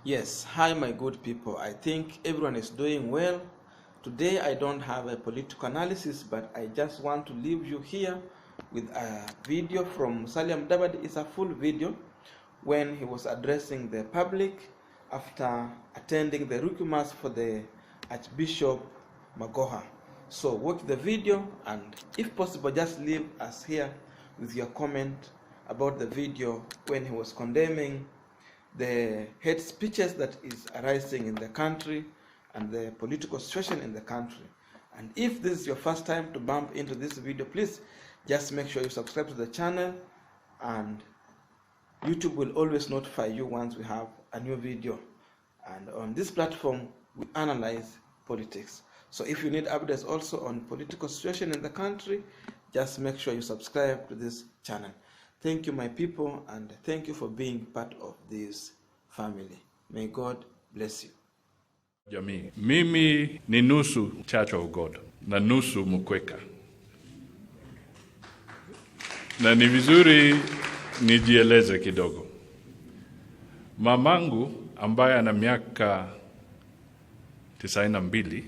Yes, hi my good people. I think everyone is doing well. Today I don't have a political analysis, but I just want to leave you here with a video from Musalia Mudavadi. It's a full video when he was addressing the public after attending the Requiem for the Archbishop Makhoha. So watch the video and if possible just leave us here with your comment about the video when he was condemning the hate speeches that is arising in the country and the political situation in the country. And if this is your first time to bump into this video, please just make sure you subscribe to the channel, and YouTube will always notify you once we have a new video. And on this platform we analyze politics, so if you need updates also on political situation in the country, just make sure you subscribe to this channel. Thank you my people, and thank you for being part of this family. May God bless you. Jamii, mimi ni nusu Church of God na nusu Mukweka, na ni vizuri nijieleze kidogo. Mamangu ambaye ana miaka 92,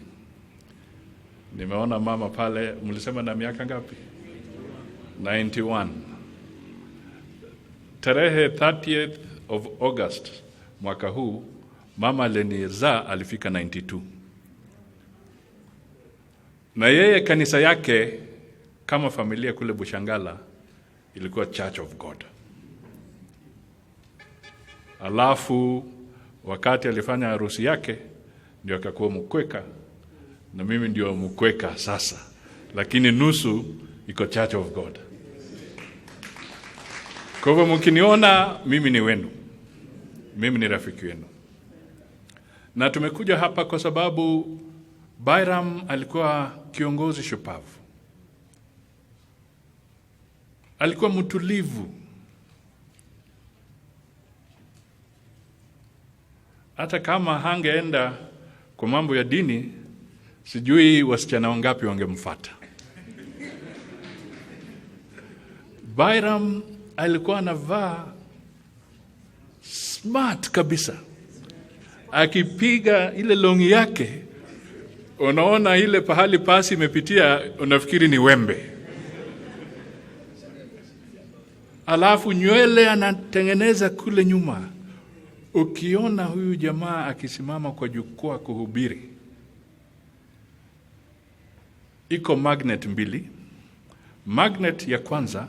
nimeona mama pale, mlisema na miaka ngapi? 91. Tarehe 30th of August mwaka huu mama alinizaa alifika 92. Na yeye kanisa yake kama familia kule Bushangala ilikuwa Church of God. Alafu wakati alifanya harusi yake ndio akakuwa Mukweka, na mimi ndio Mukweka sasa, lakini nusu iko Church of God. Kwa hivyo mkiniona mimi ni wenu, mimi ni rafiki wenu. Na tumekuja hapa kwa sababu Byrum alikuwa kiongozi shupavu. Alikuwa mtulivu. Hata kama hangeenda kwa mambo ya dini, sijui wasichana wangapi wangemfuata. Byrum alikuwa anavaa smart kabisa. Akipiga ile longi yake, unaona ile pahali pasi imepitia, unafikiri ni wembe. Alafu nywele anatengeneza kule nyuma. Ukiona huyu jamaa akisimama kwa jukwaa kuhubiri, iko magnet mbili. Magnet ya kwanza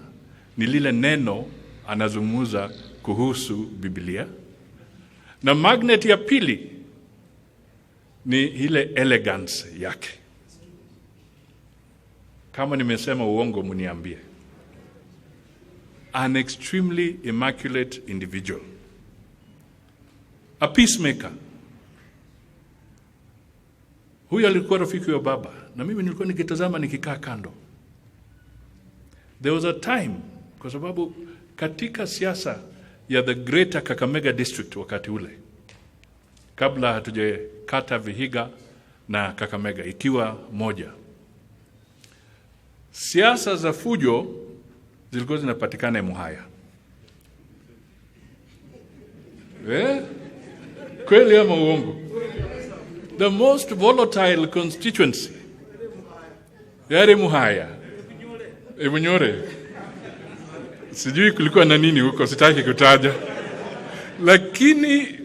ni lile neno anazungumza kuhusu Biblia, na magnet ya pili ni ile elegance yake. Kama nimesema uongo mniambie. An extremely immaculate individual. A peacemaker. Huyu alikuwa rafiki wa baba, na mimi nilikuwa nikitazama nikikaa kando. There was a time, kwa sababu katika siasa ya the Greater Kakamega District wakati ule, kabla hatujakata Vihiga na Kakamega ikiwa moja, siasa za fujo zilikuwa zinapatikana Muhaya. Kweli ama uongo? The most volatile constituency yari Muhaya. Ebunyore. Sijui kulikuwa na nini huko, sitaki kutaja. Lakini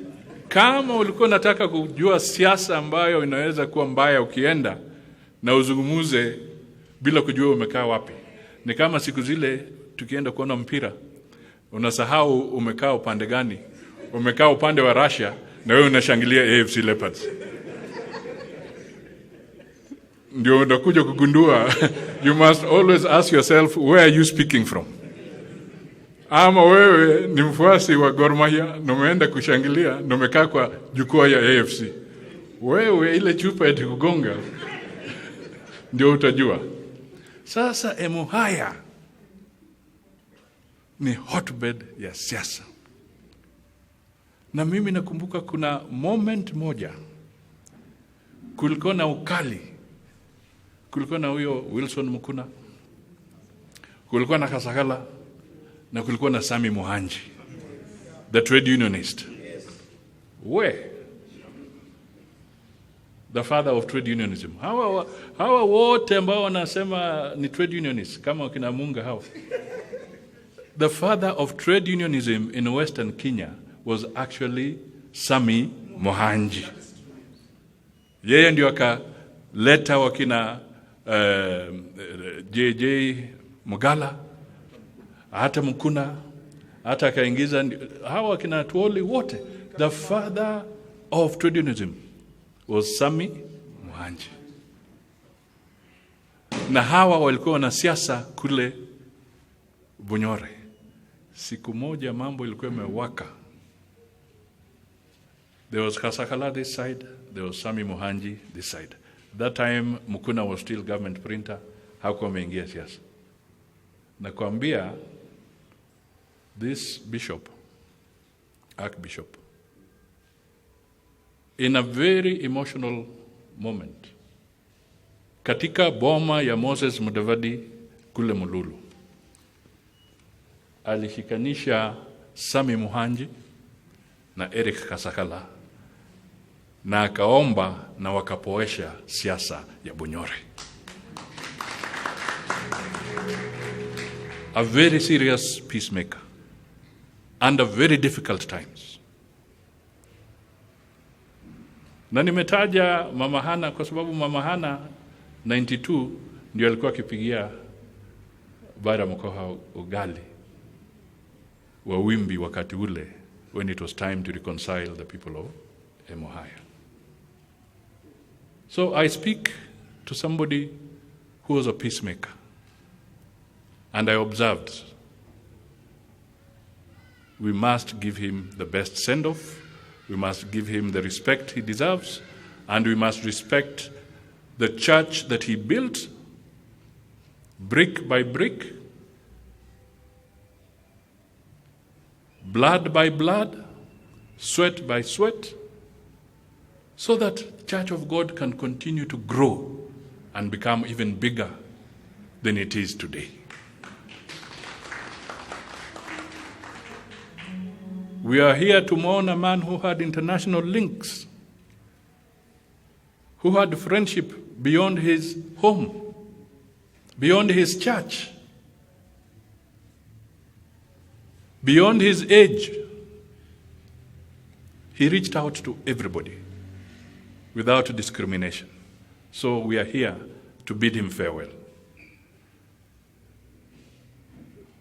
kama ulikuwa nataka kujua siasa ambayo inaweza kuwa mbaya ukienda na uzungumuze bila kujua umekaa wapi, ni kama siku zile tukienda kuona mpira, unasahau umekaa upande gani. Umekaa upande wa Russia na wewe unashangilia AFC Leopards. Ndio unakuja kugundua you must always ask yourself, where are you speaking from? Ama wewe ni mfuasi wa Gor Mahia na umeenda kushangilia na umekaa kwa jukwaa ya AFC. Wewe ile chupa ya kugonga ndio utajua. Sasa Muhaya ni hotbed ya siasa. Na mimi nakumbuka kuna moment moja kulikuwa na ukali. Kulikuwa na huyo Wilson Mukuna, kulikuwa na Kasakala, na kulikuwa na Sami Muhanji, the trade unionist. Where? The father of trade unionism. Hawa wote ambao wanasema ni trade unionists kama wakina Munga hao. The father of trade unionism in Western Kenya was actually Sami Mohanji. Yeye ndio akaleta wakina JJ Mugala, hata Mkuna, hata akaingiza hawa wakina Tuoli wote. The father of trade unionism was Sami Mohanji. Na hawa walikuwa na siasa kule Bunyore. Siku moja mambo ilikuwa imewaka. There was Kasakala this side, there was Sami Mohanji this side. That time Mukuna was still government printer, hakuwa ameingia siasa. Na kuambia this bishop, Archbishop, in a very emotional moment, katika boma ya Moses Mudavadi kule Mululu, alishikanisha Sami Mohanji na Eric Kasakala na akaomba na wakapoesha siasa ya Bunyore. A very serious peacemaker under very difficult times. Na nimetaja Mama Hana kwa sababu Mama Hana 92 ndio alikuwa akipigia Byrum Makhoha ugali wa wimbi wakati ule, when it was time to reconcile the people of Emuhaya. So I speak to somebody who was a peacemaker, and I observed we must give him the best send-off, we must give him the respect he deserves, and we must respect the church that he built brick by brick, blood by blood, sweat by sweat, so that the Church of God can continue to grow and become even bigger than it is today. We are here to mourn a man who had international links, who had friendship beyond his home, beyond his church, beyond his age. He reached out to everybody without discrimination. So we are here to bid him farewell.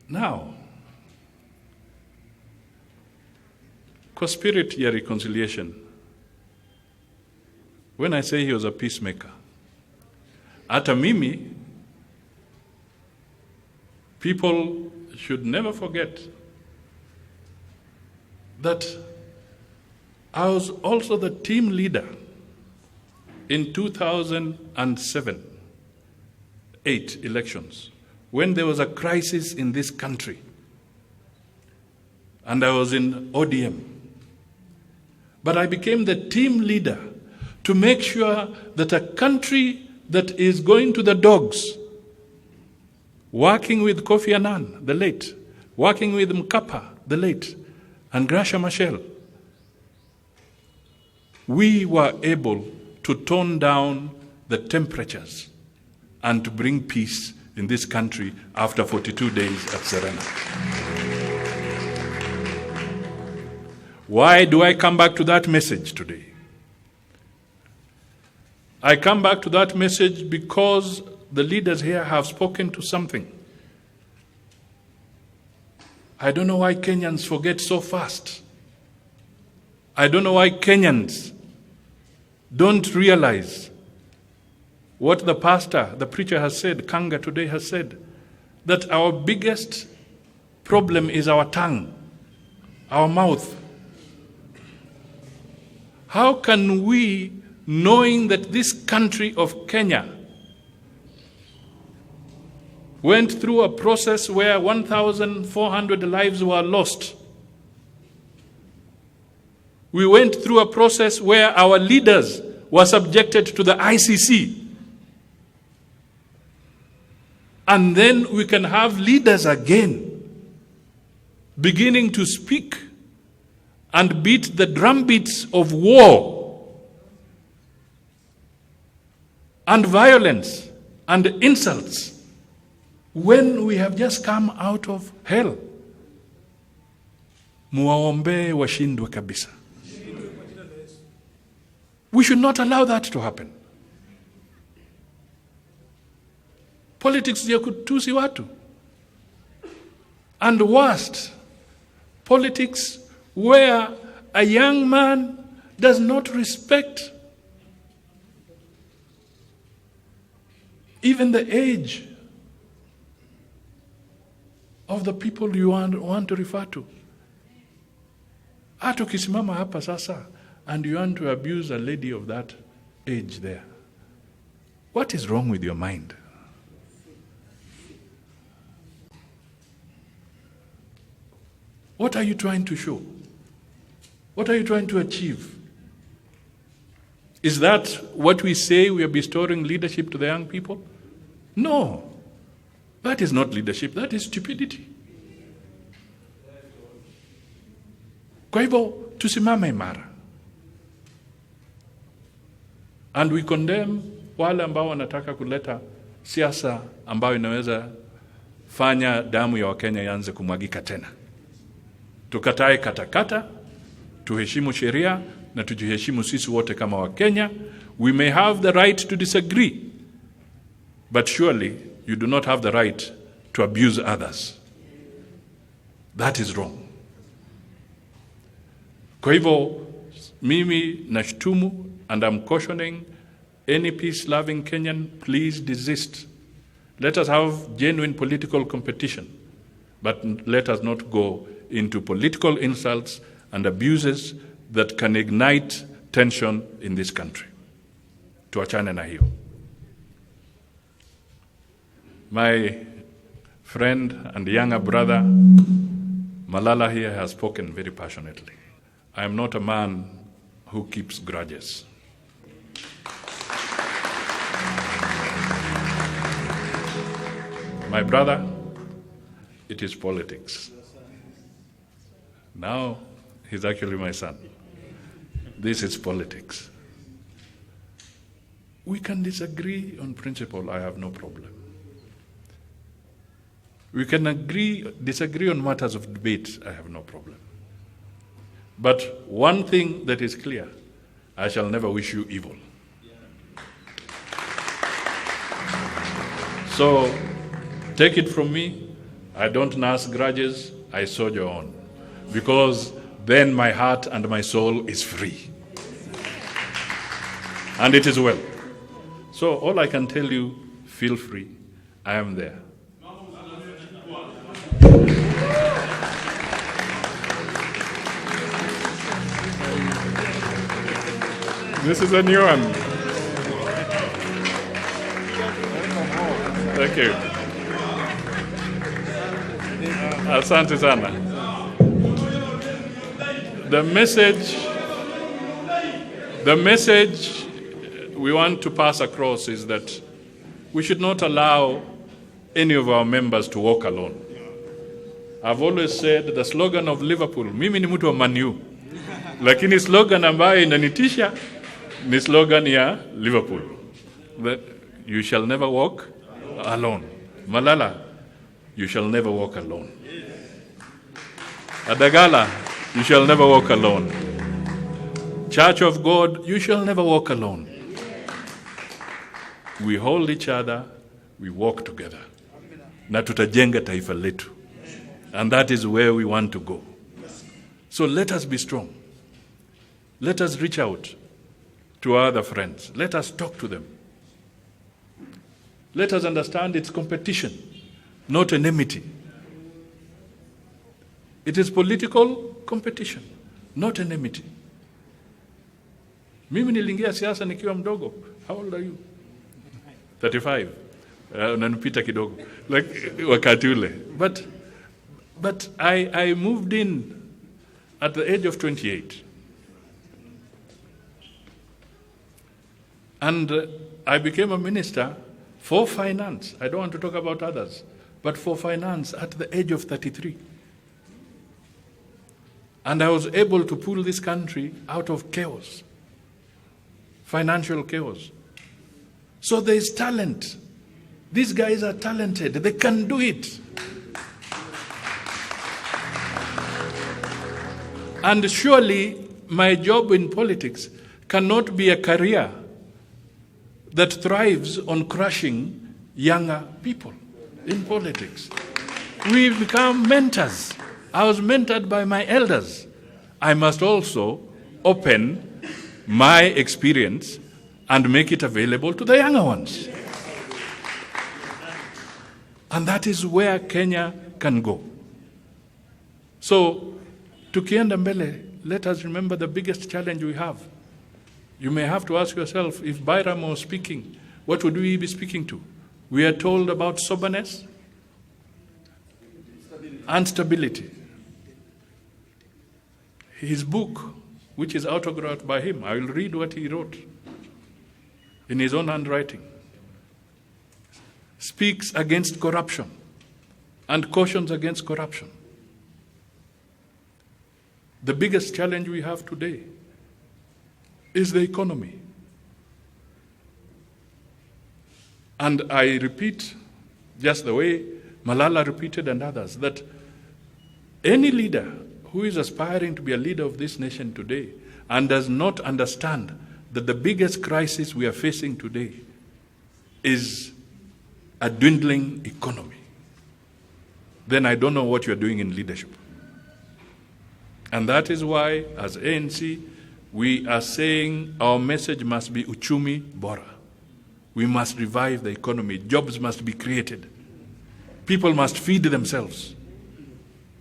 Now, kwa spirit ya reconciliation, when I say he was a peacemaker, hata mimi, people should never forget that I was also the team leader in 2007-8 elections, when there was a crisis in this country, and I was in ODM. But I became the team leader to make sure that a country that is going to the dogs, working with Kofi Annan, the late, working with Mkapa, the late, and Gracia Machel, we were able to tone down the temperatures and to bring peace in this country after 42 days at Serena. Why do I come back to that message today? I come back to that message because the leaders here have spoken to something. I don't know why Kenyans forget so fast. I don't know why Kenyans don't realize what the pastor, the preacher has said, Kanga today has said, that our biggest problem is our tongue, our mouth. How can we, knowing that this country of Kenya went through a process where 1,400 lives were lost, we went through a process where our leaders were subjected to the ICC, and then we can have leaders again beginning to speak and beat the drumbeats of war and violence and insults when we have just come out of hell. Muwaombee washindwe kabisa. We should not allow that to happen. Politics ya kutusi watu. And worst, politics where a young man does not respect even the age of the people you want to refer to. Hata ukisimama hapa sasa and you want to abuse a lady of that age there. What is wrong with your mind? What are you trying to show? What are you trying to achieve? Is that what we say we are bestowing leadership to the young people? No. That is not leadership. That is stupidity. Kwa hivyo, tusimame imara. And we condemn wale ambao wanataka kuleta siasa ambayo inaweza fanya damu ya Wakenya ianze kumwagika tena. Tukatae katakata, tuheshimu sheria na tujiheshimu sisi wote kama Wakenya. We may have the right to disagree, but surely you do not have the right to abuse others. That is wrong. Kwa hivyo, mimi nashtumu and I'm cautioning any peace-loving Kenyan, please desist. Let us have genuine political competition, but let us not go into political insults and abuses that can ignite tension in this country. Tuachane na hiyo. My friend and younger brother, Malala here, has spoken very passionately. I am not a man who keeps grudges. My brother, it is politics. Now, he's actually my son. This is politics. We can disagree on principle, I have no problem. We can disagree on matters of debate, I have no problem. But one thing that is clear, I shall never wish you evil. So, take it from me, I don't nurse grudges, I soldier on. Because then my heart and my soul is free. And it is well. So all I can tell you, feel free. I am there. This is a new one. Thank you. Asante sana. The message we want to pass across is that we should not allow any of our members to walk alone. I've always said the slogan of Liverpool, mimi ni mtu wa Man U, lakini slogan ambayo inanitisha ni slogan ya Liverpool, that you shall never walk alone. Malala, you shall never walk alone. Adagala, you shall never walk alone. Church of God, you shall never walk alone. We hold each other, we walk together. Na tutajenga taifa letu. And that is where we want to go. So let us be strong. Let us reach out to our other friends. Let us talk to them. Let us understand it's competition, not enmity. It is political competition, not enmity. Mimi niliingia siasa nikiwa mdogo. How old are you? 35. Unanipita kidogo. Like wakati ule. But I moved in at the age of 28. And I became a minister for finance. I don't want to talk about others, but for finance at the age of 33. And I was able to pull this country out of chaos, financial chaos. So there is talent. These guys are talented. They can do it. And surely my job in politics cannot be a career that thrives on crushing younger people in politics. We become mentors. I was mentored by my elders. I must also open my experience and make it available to the younger ones. And that is where Kenya can go. So, tukienda mbele, let us remember the biggest challenge we have. You may have to ask yourself, if Byrum was speaking, what would we be speaking to? We are told about soberness and stability. His book, which is autographed by him, I will read what he wrote in his own handwriting, speaks against corruption and cautions against corruption. The biggest challenge we have today is the economy. And I repeat, just the way Malala repeated and others, that any leader who is aspiring to be a leader of this nation today and does not understand that the biggest crisis we are facing today is a dwindling economy, then I don't know what you're doing in leadership. And that is why, as ANC, we are saying our message must be uchumi bora. We must revive the economy. Jobs must be created. People must feed themselves.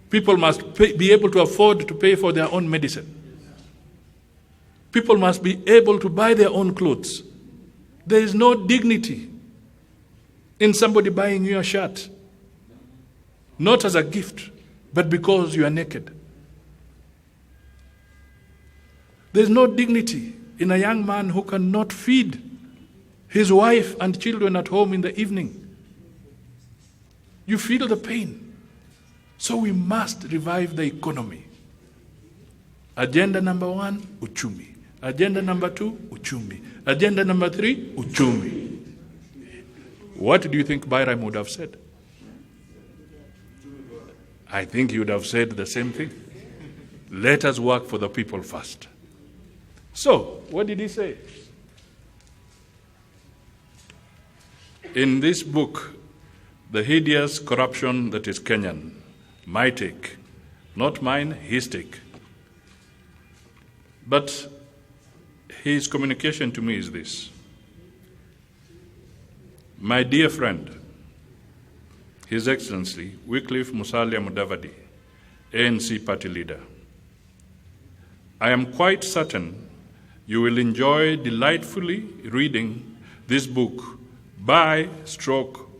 People must be able to afford to pay for their own medicine. People must be able to buy their own clothes. There is no dignity in somebody buying you a shirt, not as a gift, but because you are naked. There is no dignity in a young man who cannot feed his wife and children at home in the evening. You feel the pain. So we must revive the economy. Agenda number 1, uchumi. Agenda number 2, uchumi. Agenda number 3, uchumi. What do you think Byrum would have said? I think he would have said the same thing. Let us work for the people first. So, what did he say? In this book, The Hideous Corruption That is Kenyan, my take, not mine, his take. But his communication to me is this. My dear friend, His Excellency Wycliffe Musalia Mudavadi, ANC party leader, I am quite certain you will enjoy delightfully reading this book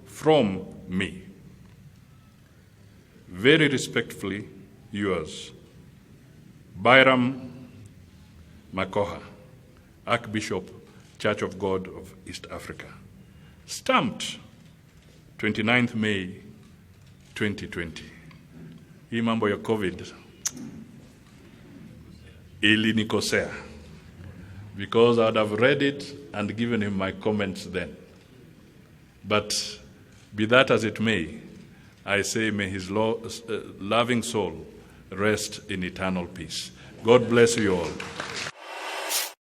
from me. Very respectfully, yours, Byrum Makhoha, Archbishop, Church of God of East Africa. Stamped 29th May 2020. Hii mambo ya COVID ilinikosea, because I would have read it and given him my comments then. But be that as it may, I say may his loving soul rest in eternal peace. God bless you all.